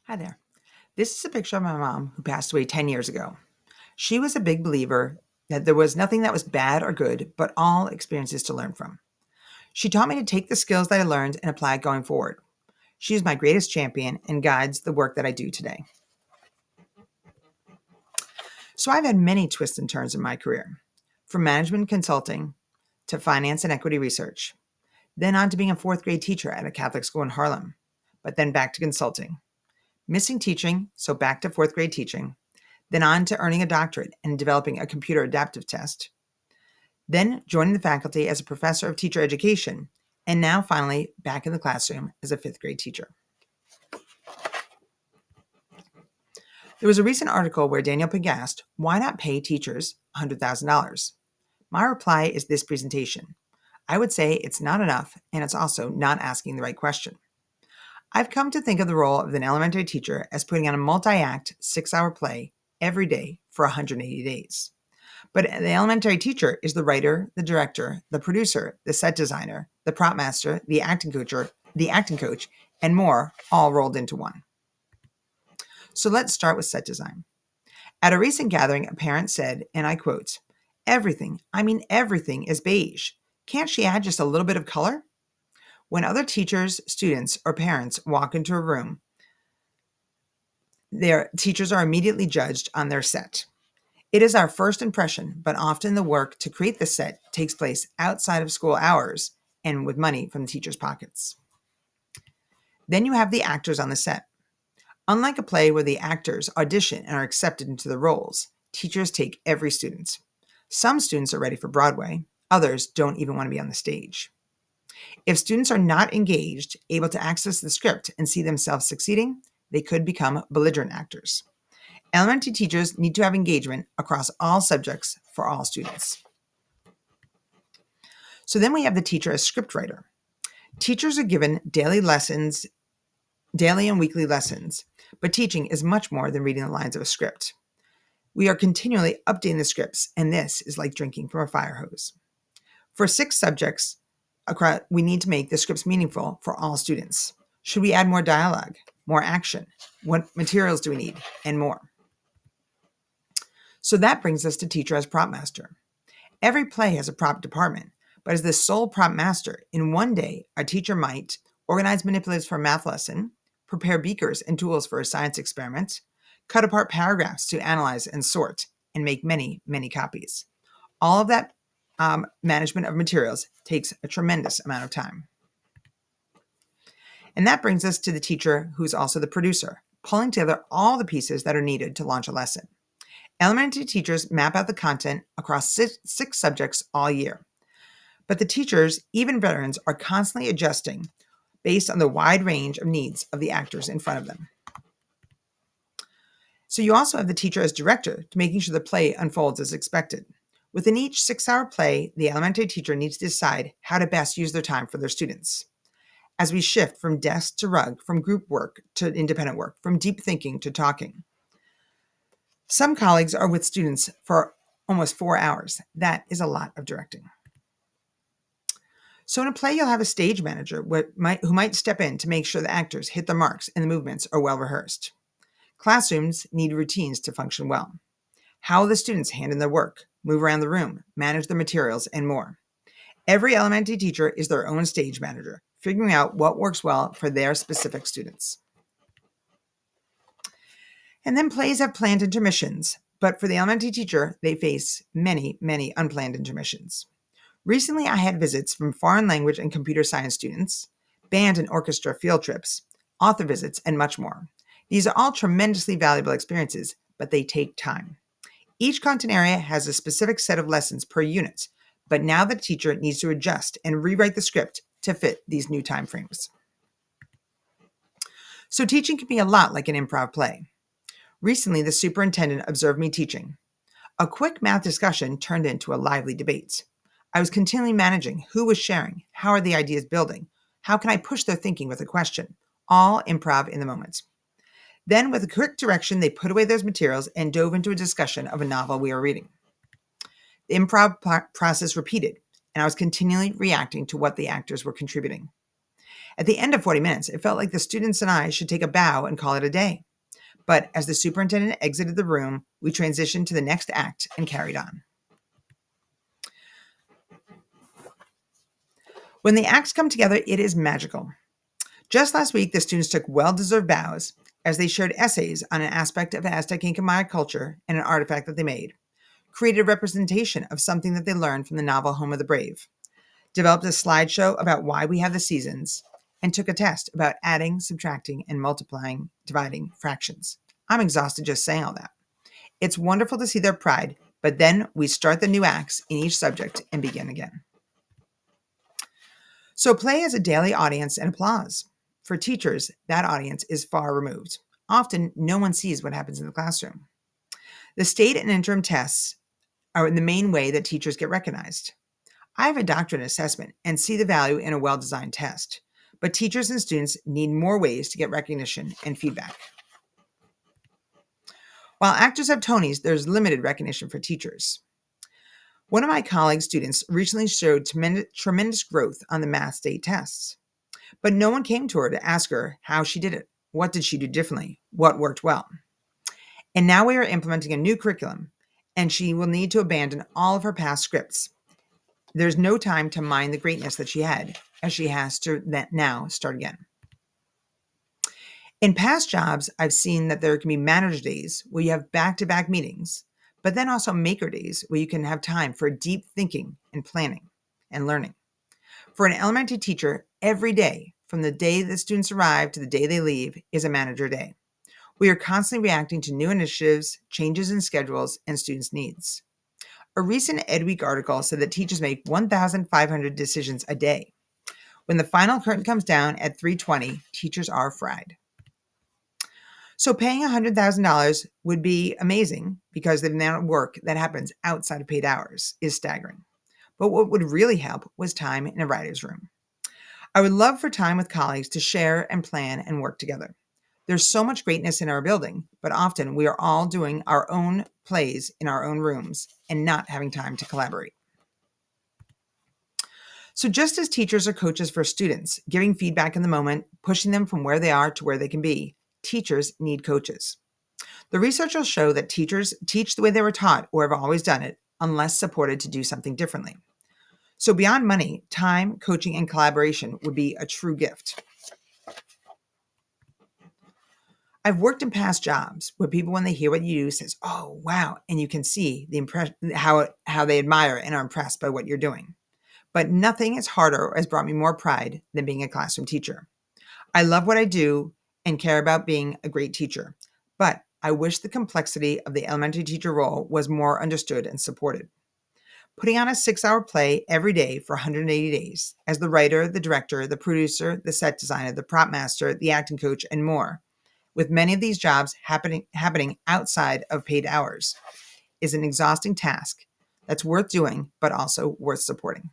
Hi there. This is a picture of my mom who passed away 10 years ago. She was a big believer that there was nothing that was bad or good, but all experiences to learn from. She taught me to take the skills that I learned and apply it going forward. She is my greatest champion and guides the work that I do today. So I've had many twists and turns in my career, from management consulting to finance and equity research, then on to being a fourth grade teacher at a Catholic school in Harlem, but then back to consulting, missing teaching, so back to fourth grade teaching, then on to earning a doctorate and developing a computer adaptive test, then joining the faculty as a professor of teacher education, and now finally back in the classroom as a fifth grade teacher. There was a recent article where Daniel Pink asked, why not pay teachers $100,000? My reply is this presentation. I would say it's not enough, and it's also not asking the right question. I've come to think of the role of an elementary teacher as putting on a multi-act 6-hour play every day for 180 days. But the elementary teacher is the writer, the director, the producer, the set designer, the prop master, the acting coach, and more, all rolled into one. So let's start with set design. At a recent gathering, a parent said, and I quote, everything is beige. Can't she add just a little bit of color? When other teachers, students, or parents walk into a room, their teachers are immediately judged on their set. It is our first impression, but often the work to create the set takes place outside of school hours and with money from the teachers' pockets. Then you have the actors on the set. Unlike a play where the actors audition and are accepted into the roles, teachers take every student. Some students are ready for Broadway, others don't even want to be on the stage. If students are not engaged, able to access the script and see themselves succeeding, they could become belligerent actors. Elementary teachers need to have engagement across all subjects for all students. So then we have the teacher as scriptwriter. Teachers are given daily and weekly lessons, but teaching is much more than reading the lines of a script. We are continually updating the scripts, and this is like drinking from a fire hose. For 6 subjects, we need to make the scripts meaningful for all students. Should we add more dialogue, more action? What materials do we need? And more. So that brings us to teacher as prop master. Every play has a prop department, but as the sole prop master, in one day, a teacher might organize manipulatives for a math lesson, prepare beakers and tools for a science experiment, cut apart paragraphs to analyze and sort, and make many, many copies. All of that management of materials takes a tremendous amount of time. And that brings us to the teacher who's also the producer, pulling together all the pieces that are needed to launch a lesson. Elementary teachers map out the content across 6 subjects all year. But the teachers, even veterans, are constantly adjusting based on the wide range of needs of the actors in front of them. So you also have the teacher as director to making sure the play unfolds as expected. Within each 6-hour play, the elementary teacher needs to decide how to best use their time for their students. As we shift from desk to rug, from group work to independent work, from deep thinking to talking, some colleagues are with students for almost 4 hours. That is a lot of directing. So in a play, you'll have a stage manager who might step in to make sure the actors hit the marks and the movements are well rehearsed. Classrooms need routines to function well. How will the students hand in their work, move around the room, manage the materials, and more? Every elementary teacher is their own stage manager, figuring out what works well for their specific students. And then plays have planned intermissions, but for the elementary teacher, they face many, many unplanned intermissions. Recently, I had visits from foreign language and computer science students, band and orchestra field trips, author visits, and much more. These are all tremendously valuable experiences, but they take time. Each content area has a specific set of lessons per unit, but now the teacher needs to adjust and rewrite the script to fit these new time frames. So teaching can be a lot like an improv play. Recently, the superintendent observed me teaching. A quick math discussion turned into a lively debate. I was continually managing who was sharing, how are the ideas building, how can I push their thinking with a question, all improv in the moment. Then, with a quick direction, they put away those materials and dove into a discussion of a novel we were reading. The improv process repeated, and I was continually reacting to what the actors were contributing. At the end of 40 minutes, it felt like the students and I should take a bow and call it a day. But as the superintendent exited the room, we transitioned to the next act and carried on. When the acts come together, it is magical. Just last week, the students took well-deserved bows as they shared essays on an aspect of Aztec Inca Maya culture and an artifact that they made, created a representation of something that they learned from the novel Home of the Brave, developed a slideshow about why we have the seasons, and took a test about adding, subtracting, and multiplying, dividing fractions. I'm exhausted just saying all that. It's wonderful to see their pride, but then we start the new acts in each subject and begin again. So play has a daily audience and applause. For teachers, that audience is far removed. Often, no one sees what happens in the classroom. The state and interim tests are the main way that teachers get recognized. I have a doctorate in assessment and see the value in a well-designed test, but teachers and students need more ways to get recognition and feedback. While actors have Tonys, there's limited recognition for teachers. One of my colleagues' students recently showed tremendous growth on the math state tests, but no one came to her to ask her how she did it. What did she do differently? What worked well? And now we are implementing a new curriculum, and she will need to abandon all of her past scripts. There's no time to mine the greatness that she had, as she has to now start again. In past jobs, I've seen that there can be manager days where you have back-to-back meetings, but then also maker days where you can have time for deep thinking and planning and learning. For an elementary teacher, every day, from the day the students arrive to the day they leave, is a manager day. We are constantly reacting to new initiatives, changes in schedules, and students' needs. A recent Ed Week article said that teachers make 1,500 decisions a day. When the final curtain comes down at 3:20, teachers are fried. So paying $100,000 would be amazing because the amount of work that happens outside of paid hours is staggering. But what would really help was time in a writer's room. I would love for time with colleagues to share and plan and work together. There's so much greatness in our building, but often we are all doing our own plays in our own rooms and not having time to collaborate. So just as teachers are coaches for students, giving feedback in the moment, pushing them from where they are to where they can be, teachers need coaches. The research will show that teachers teach the way they were taught or have always done it, unless supported to do something differently. So beyond money, time, coaching, and collaboration would be a true gift. I've worked in past jobs where people, when they hear what you do, says, "Oh, wow," and you can see the impression, how they admire and are impressed by what you're doing. But nothing is harder or has brought me more pride than being a classroom teacher. I love what I do and care about being a great teacher, but I wish the complexity of the elementary teacher role was more understood and supported. Putting on a 6-hour play every day for 180 days as the writer, the director, the producer, the set designer, the prop master, the acting coach, and more, with many of these jobs happening outside of paid hours, is an exhausting task that's worth doing, but also worth supporting.